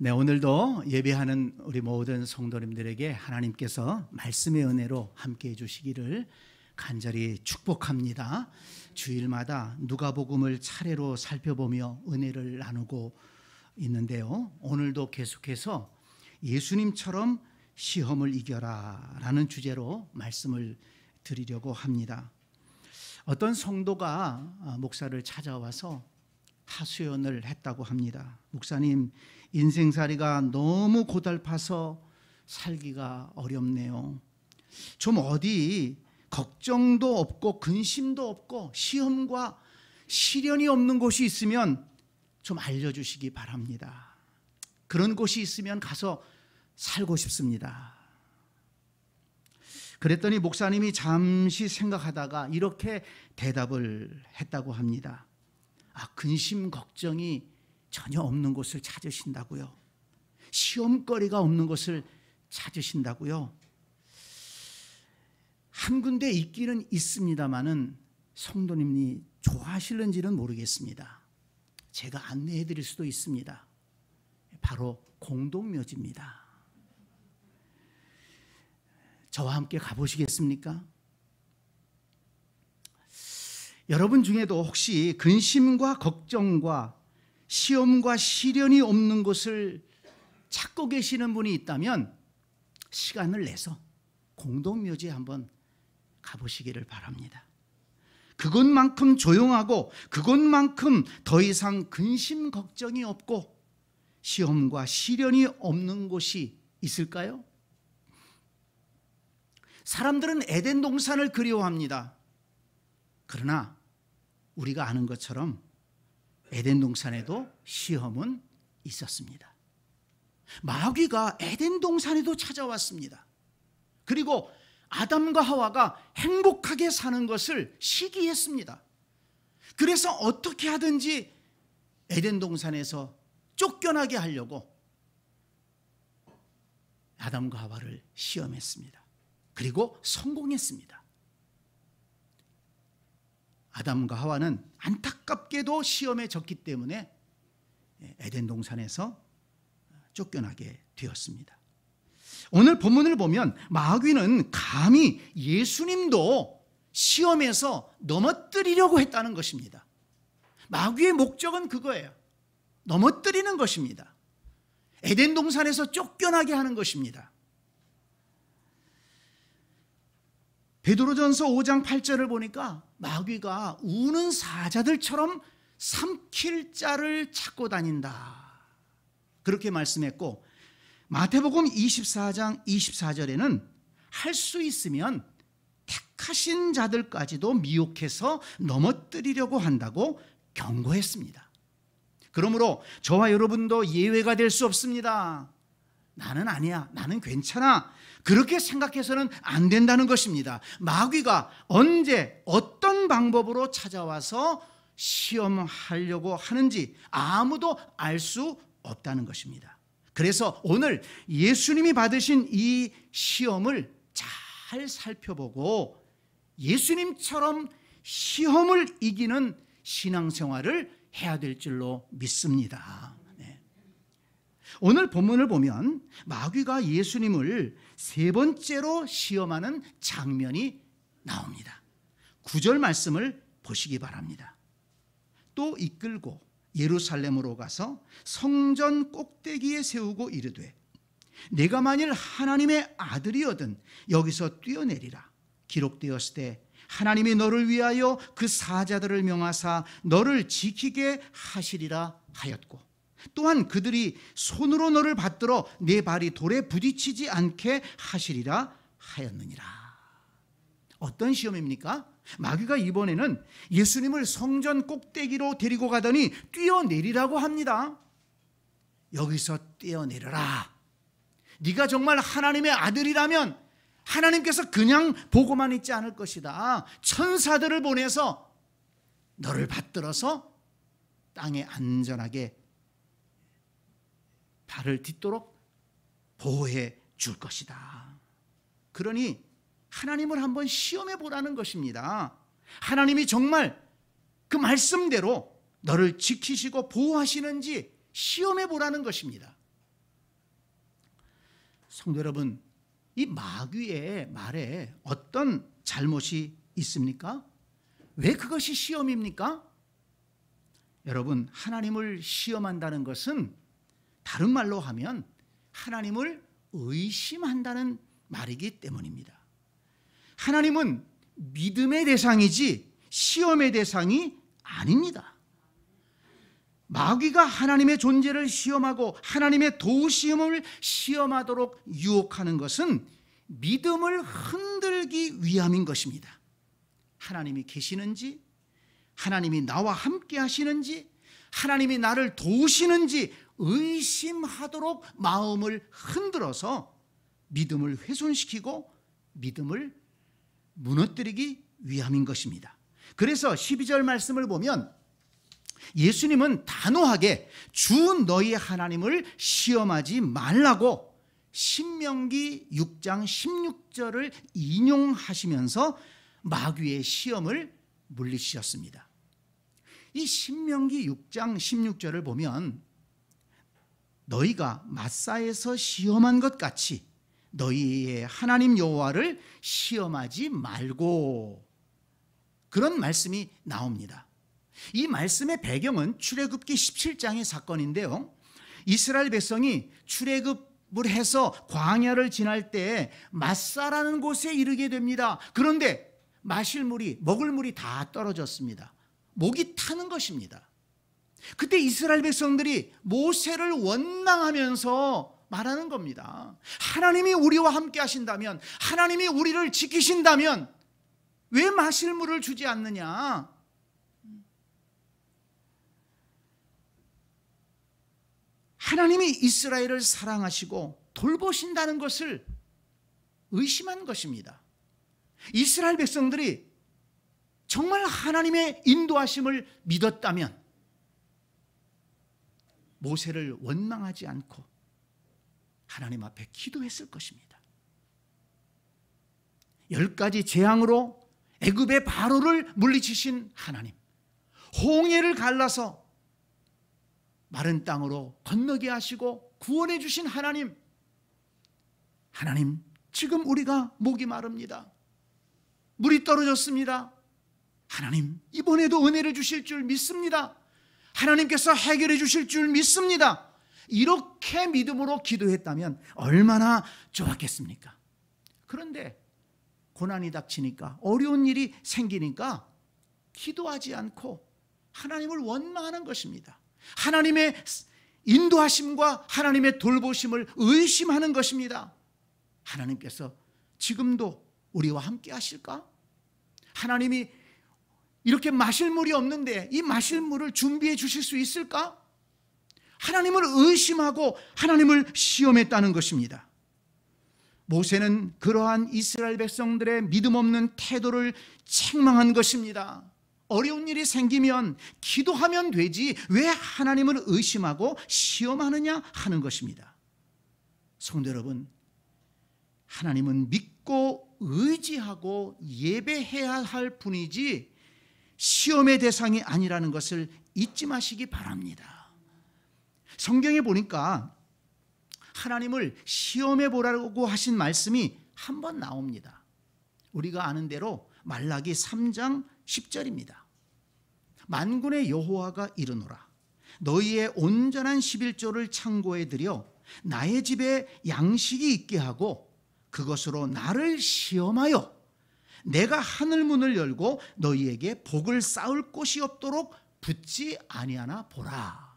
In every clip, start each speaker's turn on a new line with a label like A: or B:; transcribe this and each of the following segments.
A: 네, 오늘도 예배하는 우리 모든 성도님들에게 하나님께서 말씀의 은혜로 함께해 주시기를 간절히 축복합니다. 주일마다 누가복음을 차례로 살펴보며 은혜를 나누고 있는데요, 오늘도 계속해서 예수님처럼 시험을 이겨라 라는 주제로 말씀을 드리려고 합니다. 어떤 성도가 목사를 찾아와서 하소연을 했다고 합니다. 목사님, 인생살이가 너무 고달파서 살기가 어렵네요. 좀 어디 걱정도 없고 근심도 없고 시험과 시련이 없는 곳이 있으면 좀 알려주시기 바랍니다. 그런 곳이 있으면 가서 살고 싶습니다. 그랬더니 목사님이 잠시 생각하다가 이렇게 대답을 했다고 합니다. 근심 걱정이 전혀 없는 곳을 찾으신다고요? 시험거리가 없는 곳을 찾으신다고요? 한 군데 있기는 있습니다마는 성도님이 좋아하실는지는 모르겠습니다. 제가 안내해 드릴 수도 있습니다. 바로 공동묘지입니다. 저와 함께 가보시겠습니까? 여러분 중에도 혹시 근심과 걱정과 시험과 시련이 없는 곳을 찾고 계시는 분이 있다면 시간을 내서 공동묘지에 한번 가보시기를 바랍니다. 그곳만큼 조용하고 그곳만큼 더 이상 근심 걱정이 없고 시험과 시련이 없는 곳이 있을까요? 사람들은 에덴 동산을 그리워합니다. 그러나 우리가 아는 것처럼 에덴 동산에도 시험은 있었습니다. 마귀가 에덴 동산에도 찾아왔습니다. 그리고 아담과 하와가 행복하게 사는 것을 시기했습니다. 그래서 어떻게 하든지 에덴 동산에서 쫓겨나게 하려고 아담과 하와를 시험했습니다. 그리고 성공했습니다. 아담과 하와는 안타깝게도 시험에 졌기 때문에 에덴 동산에서 쫓겨나게 되었습니다. 오늘 본문을 보면 마귀는 감히 예수님도 시험에서 넘어뜨리려고 했다는 것입니다. 마귀의 목적은 그거예요. 넘어뜨리는 것입니다. 에덴 동산에서 쫓겨나게 하는 것입니다. 베드로전서 5장 8절을 보니까 마귀가 우는 사자들처럼 삼킬 자를 찾고 다닌다, 그렇게 말씀했고, 마태복음 24장 24절에는 할 수 있으면 택하신 자들까지도 미혹해서 넘어뜨리려고 한다고 경고했습니다. 그러므로 저와 여러분도 예외가 될 수 없습니다. 나는 아니야, 나는 괜찮아, 그렇게 생각해서는 안 된다는 것입니다. 마귀가 언제 어떤 방법으로 찾아와서 시험하려고 하는지 아무도 알 수 없다는 것입니다. 그래서 오늘 예수님이 받으신 이 시험을 잘 살펴보고 예수님처럼 시험을 이기는 신앙생활을 해야 될 줄로 믿습니다. 오늘 본문을 보면 마귀가 예수님을 세 번째로 시험하는 장면이 나옵니다. 9절 말씀을 보시기 바랍니다. 또 이끌고 예루살렘으로 가서 성전 꼭대기에 세우고 이르되 내가 만일 하나님의 아들이거든 여기서 뛰어내리라. 기록되었을 때 하나님이 너를 위하여 그 사자들을 명하사 너를 지키게 하시리라 하였고, 또한 그들이 손으로 너를 받들어 내 발이 돌에 부딪히지 않게 하시리라 하였느니라. 어떤 시험입니까? 마귀가 이번에는 예수님을 성전 꼭대기로 데리고 가더니 뛰어내리라고 합니다. 여기서 뛰어내려라. 네가 정말 하나님의 아들이라면 하나님께서 그냥 보고만 있지 않을 것이다. 천사들을 보내서 너를 받들어서 땅에 안전하게 발을 딛도록 보호해 줄 것이다. 그러니 하나님을 한번 시험해 보라는 것입니다. 하나님이 정말 그 말씀대로 너를 지키시고 보호하시는지 시험해 보라는 것입니다. 성도 여러분, 이 마귀의 말에 어떤 잘못이 있습니까? 왜 그것이 시험입니까? 여러분, 하나님을 시험한다는 것은 다른 말로 하면 하나님을 의심한다는 말이기 때문입니다. 하나님은 믿음의 대상이지 시험의 대상이 아닙니다. 마귀가 하나님의 존재를 시험하고 하나님의 도우심을 시험하도록 유혹하는 것은 믿음을 흔들기 위함인 것입니다. 하나님이 계시는지, 하나님이 나와 함께 하시는지, 하나님이 나를 도우시는지 의심하도록 마음을 흔들어서 믿음을 훼손시키고 믿음을 무너뜨리기 위함인 것입니다. 그래서 12절 말씀을 보면 예수님은 단호하게 주 너희 하나님을 시험하지 말라고 신명기 6장 16절을 인용하시면서 마귀의 시험을 물리치셨습니다. 이 신명기 6장 16절을 보면 너희가 마사에서 시험한 것 같이 너희의 하나님 여호와를 시험하지 말고, 그런 말씀이 나옵니다. 이 말씀의 배경은 출애굽기 17장의 사건인데요, 이스라엘 백성이 출애굽을 해서 광야를 지날 때 마사라는 곳에 이르게 됩니다. 그런데 마실 물이, 먹을 물이 다 떨어졌습니다. 목이 타는 것입니다. 그때 이스라엘 백성들이 모세를 원망하면서 말하는 겁니다. 하나님이 우리와 함께 하신다면, 하나님이 우리를 지키신다면 왜 마실 물을 주지 않느냐? 하나님이 이스라엘을 사랑하시고 돌보신다는 것을 의심한 것입니다. 이스라엘 백성들이 정말 하나님의 인도하심을 믿었다면 모세를 원망하지 않고 하나님 앞에 기도했을 것입니다. 10가지 재앙으로 애굽의 바로를 물리치신 하나님, 홍해를 갈라서 마른 땅으로 건너게 하시고 구원해 주신 하나님, 하나님, 지금 우리가 목이 마릅니다. 물이 떨어졌습니다. 하나님, 이번에도 은혜를 주실 줄 믿습니다. 하나님께서 해결해 주실 줄 믿습니다. 이렇게 믿음으로 기도했다면 얼마나 좋았겠습니까? 그런데 고난이 닥치니까, 어려운 일이 생기니까 기도하지 않고 하나님을 원망하는 것입니다. 하나님의 인도하심과 하나님의 돌보심을 의심하는 것입니다. 하나님께서 지금도 우리와 함께 하실까? 하나님이 이렇게 마실 물이 없는데 이 마실 물을 준비해 주실 수 있을까? 하나님을 의심하고 하나님을 시험했다는 것입니다. 모세는 그러한 이스라엘 백성들의 믿음 없는 태도를 책망한 것입니다. 어려운 일이 생기면 기도하면 되지 왜 하나님을 의심하고 시험하느냐 하는 것입니다. 성도 여러분, 하나님은 믿고 의지하고 예배해야 할 분이지 시험의 대상이 아니라는 것을 잊지 마시기 바랍니다. 성경에 보니까 하나님을 시험해 보라고 하신 말씀이 한 번 나옵니다. 우리가 아는 대로 말라기 3장 10절입니다. 만군의 여호와가 이르노라, 너희의 온전한 11조를 창고에 들여 나의 집에 양식이 있게 하고 그것으로 나를 시험하여 내가 하늘 문을 열고 너희에게 복을 쌓을 곳이 없도록 붙지 아니하나 보라.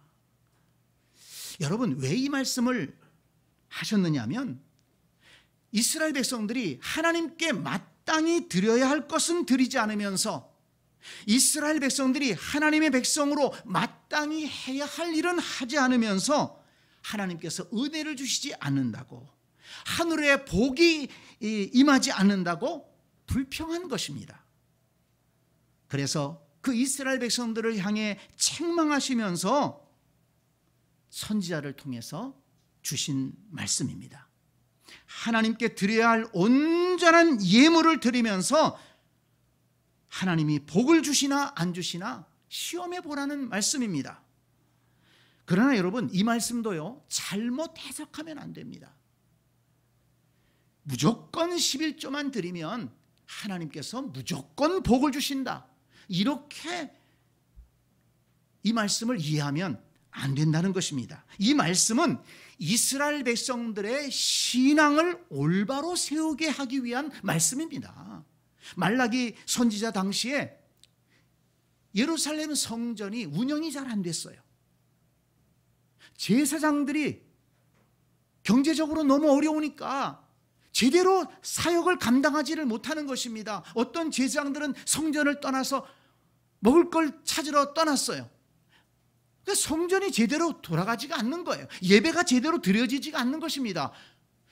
A: 여러분, 왜 이 말씀을 하셨느냐면 이스라엘 백성들이 하나님께 마땅히 드려야 할 것은 드리지 않으면서 이스라엘 백성들이 하나님의 백성으로 마땅히 해야 할 일은 하지 않으면서 하나님께서 은혜를 주시지 않는다고, 하늘에 복이 임하지 않는다고 불평한 것입니다. 그래서 그 이스라엘 백성들을 향해 책망하시면서 선지자를 통해서 주신 말씀입니다. 하나님께 드려야 할 온전한 예물을 드리면서 하나님이 복을 주시나 안 주시나 시험해 보라는 말씀입니다. 그러나 여러분, 이 말씀도요, 잘못 해석하면 안 됩니다. 무조건 11조만 드리면 하나님께서 무조건 복을 주신다. 이렇게 이 말씀을 이해하면 안 된다는 것입니다. 이 말씀은 이스라엘 백성들의 신앙을 올바로 세우게 하기 위한 말씀입니다. 말라기 선지자 당시에 예루살렘 성전이 운영이 잘 안 됐어요. 제사장들이 경제적으로 너무 어려우니까 제대로 사역을 감당하지를 못하는 것입니다. 어떤 제사장들은 성전을 떠나서 먹을 걸 찾으러 떠났어요. 성전이 제대로 돌아가지가 않는 거예요. 예배가 제대로 드려지지가 않는 것입니다.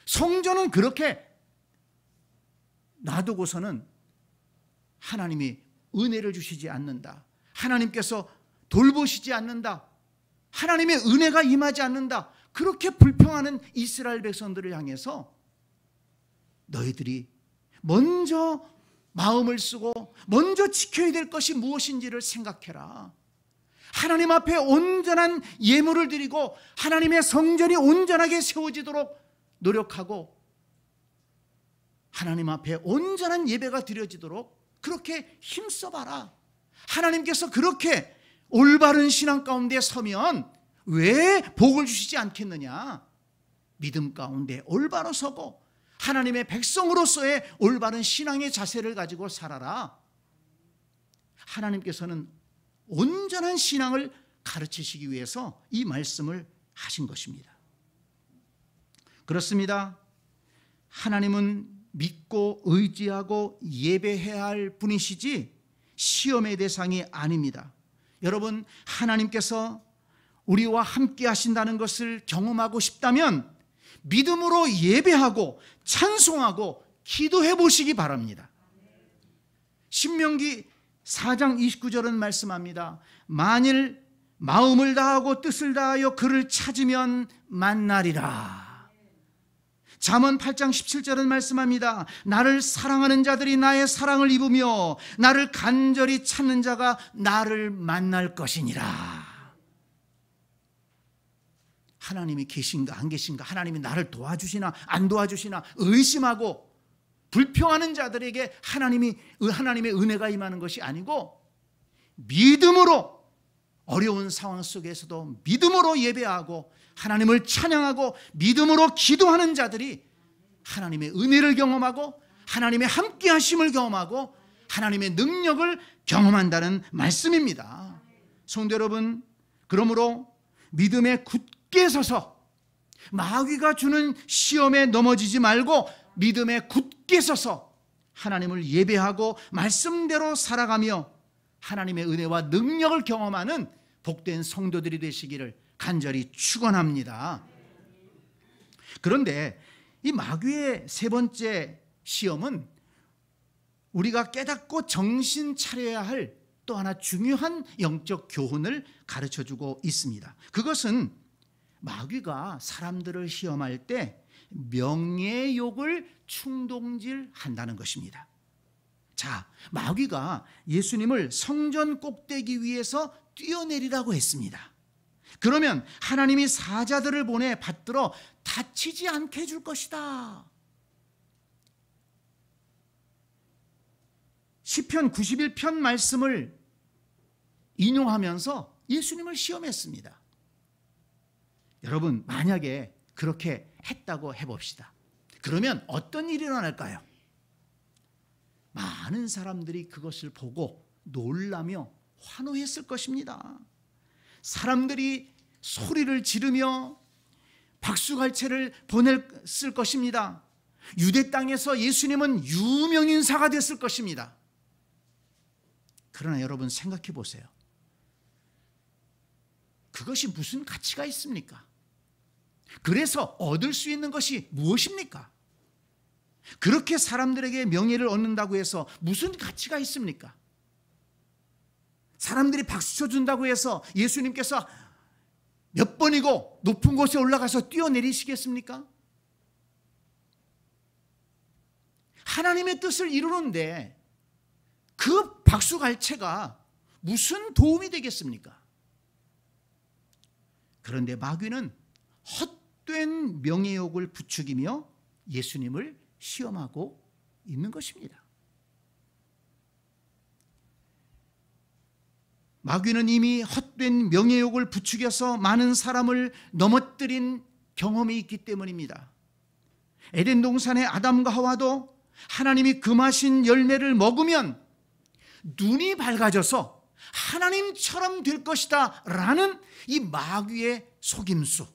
A: 성전은 그렇게 놔두고서는 하나님이 은혜를 주시지 않는다. 하나님께서 돌보시지 않는다. 하나님의 은혜가 임하지 않는다. 그렇게 불평하는 이스라엘 백성들을 향해서 너희들이 먼저 마음을 쓰고 먼저 지켜야 될 것이 무엇인지를 생각해라. 하나님 앞에 온전한 예물을 드리고 하나님의 성전이 온전하게 세워지도록 노력하고 하나님 앞에 온전한 예배가 드려지도록 그렇게 힘써봐라. 하나님께서 그렇게 올바른 신앙 가운데 서면 왜 복을 주시지 않겠느냐. 믿음 가운데 올바로 서고 하나님의 백성으로서의 올바른 신앙의 자세를 가지고 살아라. 하나님께서는 온전한 신앙을 가르치시기 위해서 이 말씀을 하신 것입니다. 그렇습니다. 하나님은 믿고 의지하고 예배해야 할 분이시지 시험의 대상이 아닙니다. 여러분, 하나님께서 우리와 함께 하신다는 것을 경험하고 싶다면 믿음으로 예배하고 찬송하고 기도해 보시기 바랍니다. 신명기 4장 29절은 말씀합니다. 만일 마음을 다하고 뜻을 다하여 그를 찾으면 만나리라. 잠언 8장 17절은 말씀합니다. 나를 사랑하는 자들이 나의 사랑을 입으며 나를 간절히 찾는 자가 나를 만날 것이니라. 하나님이 계신가 안 계신가, 하나님이 나를 도와주시나 안 도와주시나 의심하고 불평하는 자들에게 하나님의 은혜가 임하는 것이 아니고 믿음으로 어려운 상황 속에서도 믿음으로 예배하고 하나님을 찬양하고 믿음으로 기도하는 자들이 하나님의 은혜를 경험하고 하나님의 함께하심을 경험하고 하나님의 능력을 경험한다는 말씀입니다. 성도 여러분, 그러므로 믿음에 굳게 서서 마귀가 주는 시험에 넘어지지 말고 믿음에 굳게 서서 하나님을 예배하고 말씀대로 살아가며 하나님의 은혜와 능력을 경험하는 복된 성도들이 되시기를 간절히 축원합니다. 그런데 이 마귀의 세 번째 시험은 우리가 깨닫고 정신 차려야 할 또 하나 중요한 영적 교훈을 가르쳐주고 있습니다. 그것은 마귀가 사람들을 시험할 때 명예욕을 충동질한다는 것입니다. 자, 마귀가 예수님을 성전 꼭대기 위에서 뛰어내리라고 했습니다. 그러면 하나님이 사자들을 보내 받들어 다치지 않게 해줄 것이다. 시편 91편 말씀을 인용하면서 예수님을 시험했습니다. 여러분, 만약에 그렇게 했다고 해봅시다. 그러면 어떤 일이 일어날까요? 많은 사람들이 그것을 보고 놀라며 환호했을 것입니다. 사람들이 소리를 지르며 박수갈채를 보냈을 것입니다. 유대 땅에서 예수님은 유명인사가 됐을 것입니다. 그러나 여러분 생각해 보세요. 그것이 무슨 가치가 있습니까? 그래서 얻을 수 있는 것이 무엇입니까? 그렇게 사람들에게 명예를 얻는다고 해서 무슨 가치가 있습니까? 사람들이 박수 쳐준다고 해서 예수님께서 몇 번이고 높은 곳에 올라가서 뛰어내리시겠습니까? 하나님의 뜻을 이루는데 그 박수갈채가 무슨 도움이 되겠습니까? 그런데 마귀는 헛된 명예욕을 부추기며 예수님을 시험하고 있는 것입니다. 마귀는 이미 헛된 명예욕을 부추겨서 많은 사람을 넘어뜨린 경험이 있기 때문입니다. 에덴 동산의 아담과 하와도 하나님이 금하신 열매를 먹으면 눈이 밝아져서 하나님처럼 될 것이다 라는 이 마귀의 속임수,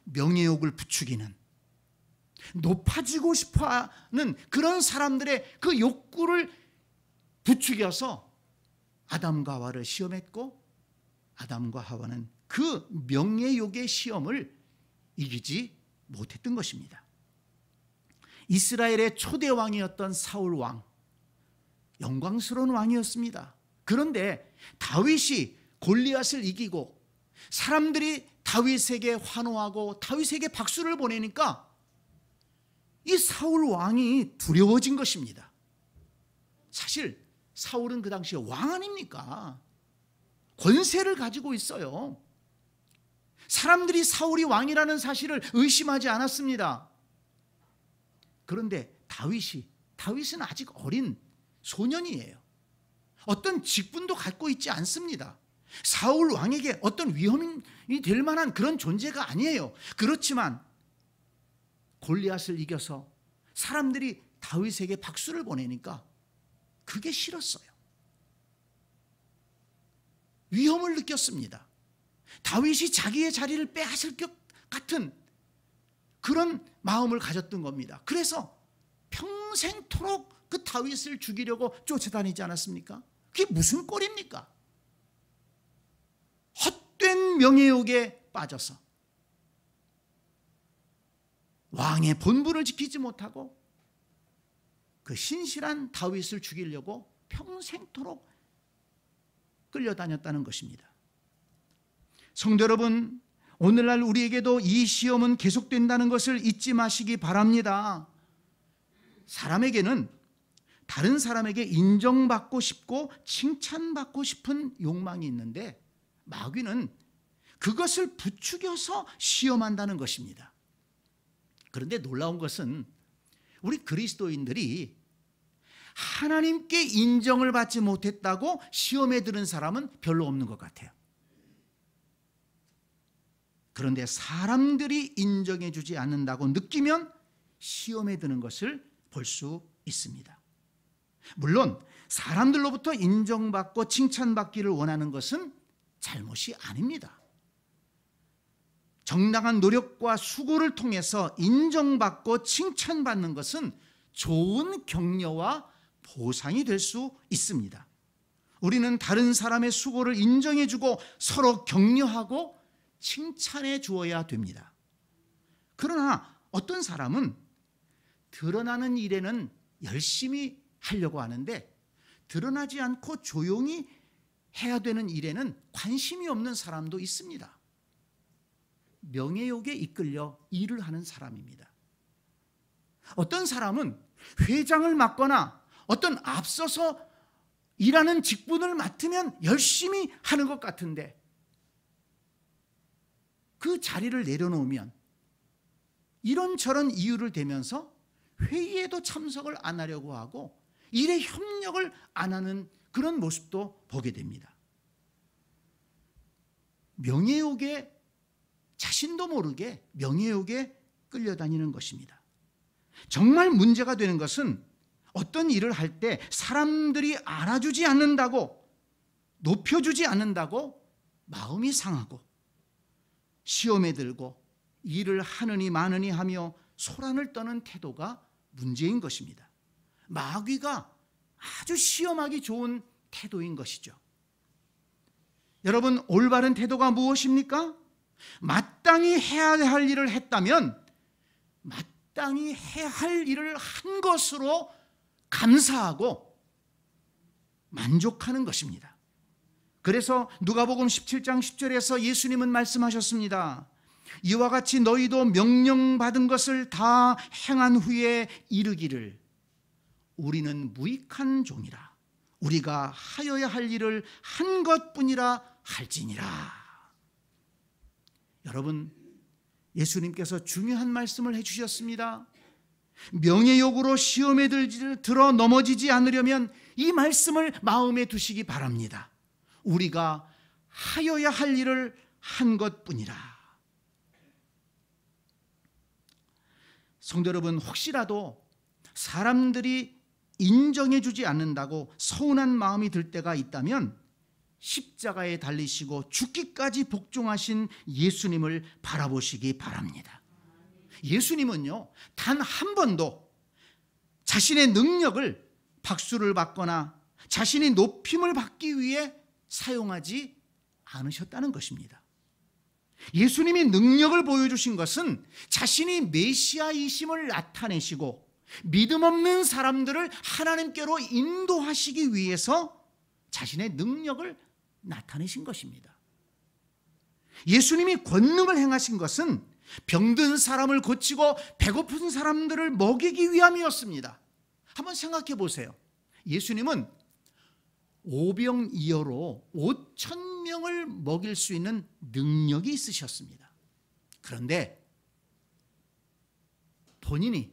A: 명예욕을 부추기는, 높아지고 싶어하는 그런 사람들의 그 욕구를 부추겨서 아담과 하와를 시험했고, 아담과 하와는 그 명예욕의 시험을 이기지 못했던 것입니다. 이스라엘의 초대 왕이었던 사울 왕, 영광스러운 왕이었습니다. 그런데 다윗이 골리앗을 이기고 사람들이 다윗에게 환호하고 다윗에게 박수를 보내니까 이 사울 왕이 두려워진 것입니다. 사실 사울은 그 당시에 왕 아닙니까? 권세를 가지고 있어요. 사람들이 사울이 왕이라는 사실을 의심하지 않았습니다. 그런데 다윗은 아직 어린 소년이에요. 어떤 직분도 갖고 있지 않습니다. 사울 왕에게 어떤 위험이 될 만한 그런 존재가 아니에요. 그렇지만 골리앗을 이겨서 사람들이 다윗에게 박수를 보내니까 그게 싫었어요. 위험을 느꼈습니다. 다윗이 자기의 자리를 빼앗을 것 같은 그런 마음을 가졌던 겁니다. 그래서 평생토록 그 다윗을 죽이려고 쫓아다니지 않았습니까? 그게 무슨 꼴입니까? 헛된 명예욕에 빠져서 왕의 본분을 지키지 못하고 그 신실한 다윗을 죽이려고 평생토록 끌려다녔다는 것입니다. 성도 여러분, 오늘날 우리에게도 이 시험은 계속된다는 것을 잊지 마시기 바랍니다. 사람에게는 다른 사람에게 인정받고 싶고 칭찬받고 싶은 욕망이 있는데 마귀는 그것을 부추겨서 시험한다는 것입니다. 그런데 놀라운 것은 우리 그리스도인들이 하나님께 인정을 받지 못했다고 시험에 들은 사람은 별로 없는 것 같아요. 그런데 사람들이 인정해 주지 않는다고 느끼면 시험에 드는 것을 볼 수 있습니다. 물론 사람들로부터 인정받고 칭찬받기를 원하는 것은 잘못이 아닙니다. 정당한 노력과 수고를 통해서 인정받고 칭찬받는 것은 좋은 격려와 보상이 될 수 있습니다. 우리는 다른 사람의 수고를 인정해 주고 서로 격려하고 칭찬해 주어야 됩니다. 그러나 어떤 사람은 드러나는 일에는 열심히 하려고 하는데 드러나지 않고 조용히 해야 되는 일에는 관심이 없는 사람도 있습니다. 명예욕에 이끌려 일을 하는 사람입니다. 어떤 사람은 회장을 맡거나 어떤 앞서서 일하는 직분을 맡으면 열심히 하는 것 같은데 그 자리를 내려놓으면 이런저런 이유를 대면서 회의에도 참석을 안 하려고 하고 일에 협력을 안 하는 그런 모습도 보게 됩니다. 명예욕에 자신도 모르게 명예욕에 끌려다니는 것입니다. 정말 문제가 되는 것은 어떤 일을 할 때 사람들이 알아주지 않는다고, 높여주지 않는다고 마음이 상하고 시험에 들고 일을 하느니 마느니 하며 소란을 떠는 태도가 문제인 것입니다. 마귀가 아주 시험하기 좋은 태도인 것이죠. 여러분, 올바른 태도가 무엇입니까? 마땅히 해야 할 일을 했다면 마땅히 해야 할 일을 한 것으로 감사하고 만족하는 것입니다. 그래서 누가복음 17장 10절에서 예수님은 말씀하셨습니다. 이와 같이 너희도 명령받은 것을 다 행한 후에 이르기를 우리는 무익한 종이라 우리가 하여야 할 일을 한 것뿐이라 할지니라. 여러분, 예수님께서 중요한 말씀을 해주셨습니다. 명예욕으로 시험에 들어 넘어지지 않으려면 이 말씀을 마음에 두시기 바랍니다. 우리가 하여야 할 일을 한 것뿐이라. 성도 여러분, 혹시라도 사람들이 인정해 주지 않는다고 서운한 마음이 들 때가 있다면 십자가에 달리시고 죽기까지 복종하신 예수님을 바라보시기 바랍니다. 예수님은요, 단 한 번도 자신의 능력을 박수를 받거나 자신이 높임을 받기 위해 사용하지 않으셨다는 것입니다. 예수님이 능력을 보여주신 것은 자신이 메시아이심을 나타내시고 믿음 없는 사람들을 하나님께로 인도하시기 위해서 자신의 능력을 나타내신 것입니다. 예수님이 권능을 행하신 것은 병든 사람을 고치고 배고픈 사람들을 먹이기 위함이었습니다. 한번 생각해 보세요. 예수님은 오병이어로 5,000명을 먹일 수 있는 능력이 있으셨습니다. 그런데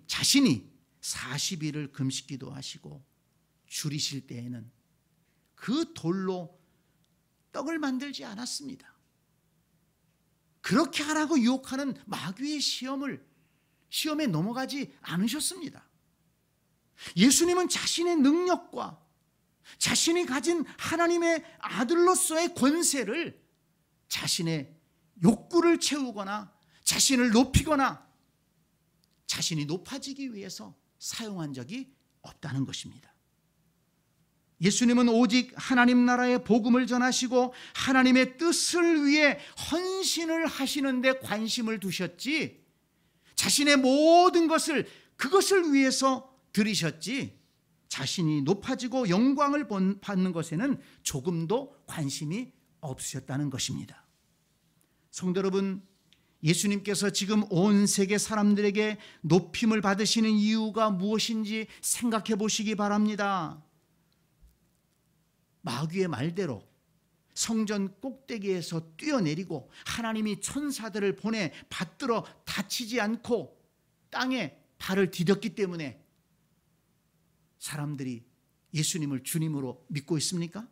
A: 자신이 40일을 금식기도 하시고 줄이실 때에는 그 돌로 떡을 만들지 않았습니다. 그렇게 하라고 유혹하는 마귀의 시험에 넘어가지 않으셨습니다. 예수님은 자신의 능력과 자신이 가진 하나님의 아들로서의 권세를 자신의 욕구를 채우거나 자신을 높이거나 자신이 높아지기 위해서 사용한 적이 없다는 것입니다. 예수님은 오직 하나님 나라의 복음을 전하시고 하나님의 뜻을 위해 헌신을 하시는 데 관심을 두셨지, 자신의 모든 것을 그것을 위해서 들이셨지, 자신이 높아지고 영광을 받는 것에는 조금도 관심이 없으셨다는 것입니다. 성도 여러분, 예수님께서 지금 온 세계 사람들에게 높임을 받으시는 이유가 무엇인지 생각해 보시기 바랍니다. 마귀의 말대로 성전 꼭대기에서 뛰어내리고 하나님이 천사들을 보내 받들어 다치지 않고 땅에 발을 디뎠기 때문에 사람들이 예수님을 주님으로 믿고 있습니까?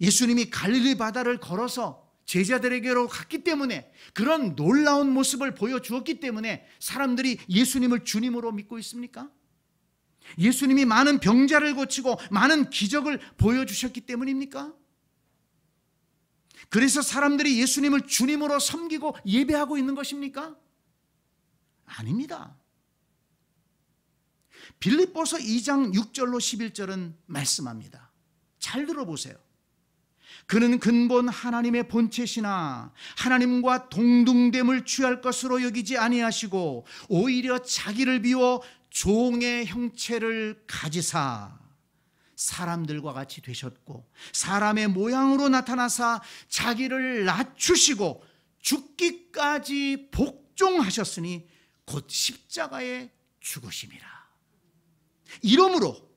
A: 예수님이 갈릴리 바다를 걸어서 제자들에게로 갔기 때문에, 그런 놀라운 모습을 보여주었기 때문에 사람들이 예수님을 주님으로 믿고 있습니까? 예수님이 많은 병자를 고치고 많은 기적을 보여주셨기 때문입니까? 그래서 사람들이 예수님을 주님으로 섬기고 예배하고 있는 것입니까? 아닙니다. 빌립보서 2장 6절로 11절은 말씀합니다. 잘 들어보세요. 그는 근본 하나님의 본체시나 하나님과 동등됨을 취할 것으로 여기지 아니하시고 오히려 자기를 비워 종의 형체를 가지사 사람들과 같이 되셨고 사람의 모양으로 나타나사 자기를 낮추시고 죽기까지 복종하셨으니 곧 십자가에 죽으심이라. 이러므로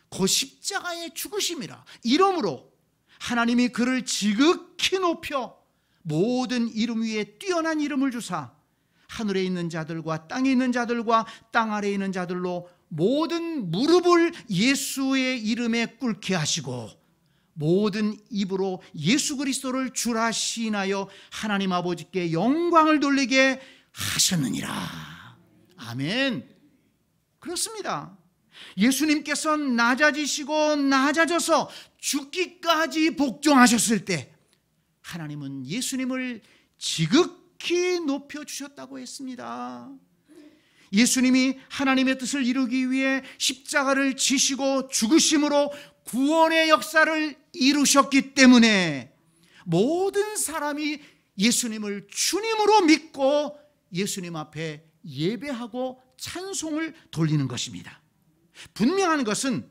A: 곧 십자가에 죽으심이라. 이러므로 하나님이 그를 지극히 높여 모든 이름 위에 뛰어난 이름을 주사 하늘에 있는 자들과 땅에 있는 자들과 땅 아래에 있는 자들로 모든 무릎을 예수의 이름에 꿇게 하시고 모든 입으로 예수 그리스도를 주라 시인하여 하나님 아버지께 영광을 돌리게 하셨느니라. 아멘. 그렇습니다. 예수님께서 낮아지시고 낮아져서 죽기까지 복종하셨을 때 하나님은 예수님을 지극히 높여주셨다고 했습니다. 예수님이 하나님의 뜻을 이루기 위해 십자가를 지시고 죽으심으로 구원의 역사를 이루셨기 때문에 모든 사람이 예수님을 주님으로 믿고 예수님 앞에 예배하고 찬송을 돌리는 것입니다. 분명한 것은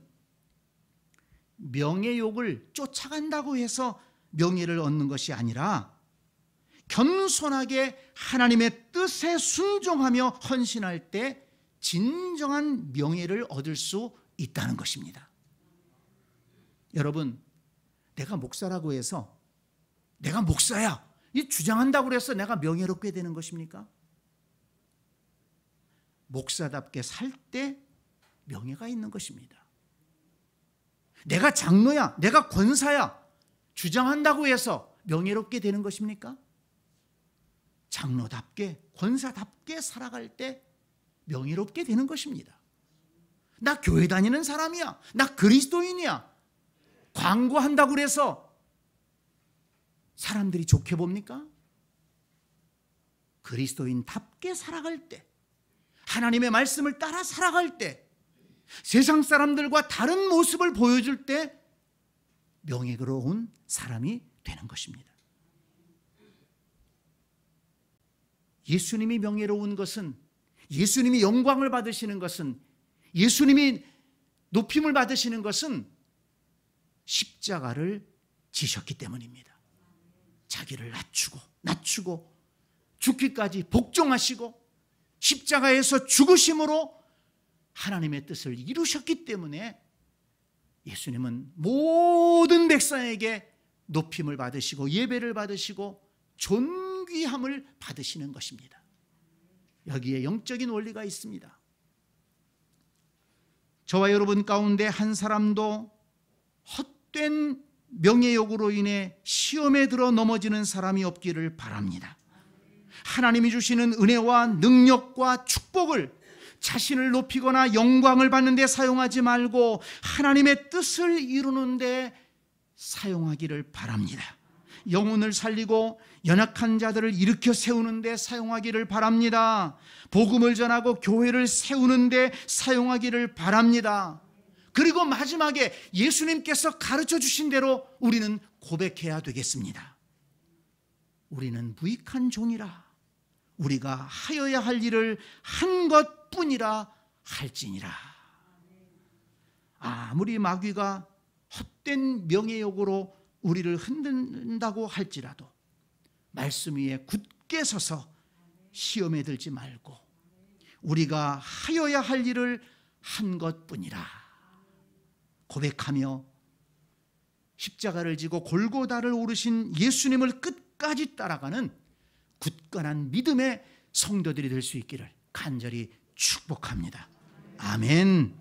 A: 명예욕을 쫓아간다고 해서 명예를 얻는 것이 아니라 겸손하게 하나님의 뜻에 순종하며 헌신할 때 진정한 명예를 얻을 수 있다는 것입니다. 여러분, 내가 목사라고 해서 내가 목사야 이 주장한다고 해서 내가 명예롭게 되는 것입니까? 목사답게 살 때 명예가 있는 것입니다. 내가 장로야, 내가 권사야 주장한다고 해서 명예롭게 되는 것입니까? 장로답게, 권사답게 살아갈 때 명예롭게 되는 것입니다. 나 교회 다니는 사람이야, 나 그리스도인이야 광고한다고 해서 사람들이 좋게 봅니까? 그리스도인답게 살아갈 때, 하나님의 말씀을 따라 살아갈 때, 세상 사람들과 다른 모습을 보여줄 때 명예로운 사람이 되는 것입니다. 예수님이 명예로운 것은, 예수님이 영광을 받으시는 것은, 예수님이 높임을 받으시는 것은 십자가를 지셨기 때문입니다. 자기를 낮추고 죽기까지 복종하시고 십자가에서 죽으심으로 하나님의 뜻을 이루셨기 때문에 예수님은 모든 백성에게 높임을 받으시고 예배를 받으시고 존귀함을 받으시는 것입니다. 여기에 영적인 원리가 있습니다. 저와 여러분 가운데 한 사람도 헛된 명예욕으로 인해 시험에 들어 넘어지는 사람이 없기를 바랍니다. 하나님이 주시는 은혜와 능력과 축복을 자신을 높이거나 영광을 받는 데 사용하지 말고 하나님의 뜻을 이루는 데 사용하기를 바랍니다. 영혼을 살리고 연약한 자들을 일으켜 세우는 데 사용하기를 바랍니다. 복음을 전하고 교회를 세우는 데 사용하기를 바랍니다. 그리고 마지막에 예수님께서 가르쳐 주신 대로 우리는 고백해야 되겠습니다. 우리는 무익한 종이라 우리가 하여야 할 일을 한 것뿐이라 할지니라. 아무리 마귀가 헛된 명예욕으로 우리를 흔든다고 할지라도 말씀 위에 굳게 서서 시험에 들지 말고 우리가 하여야 할 일을 한 것뿐이라 고백하며 십자가를 지고 골고다를 오르신 예수님을 끝까지 따라가는 굳건한 믿음의 성도들이 될 수 있기를 간절히 축복합니다. 아멘.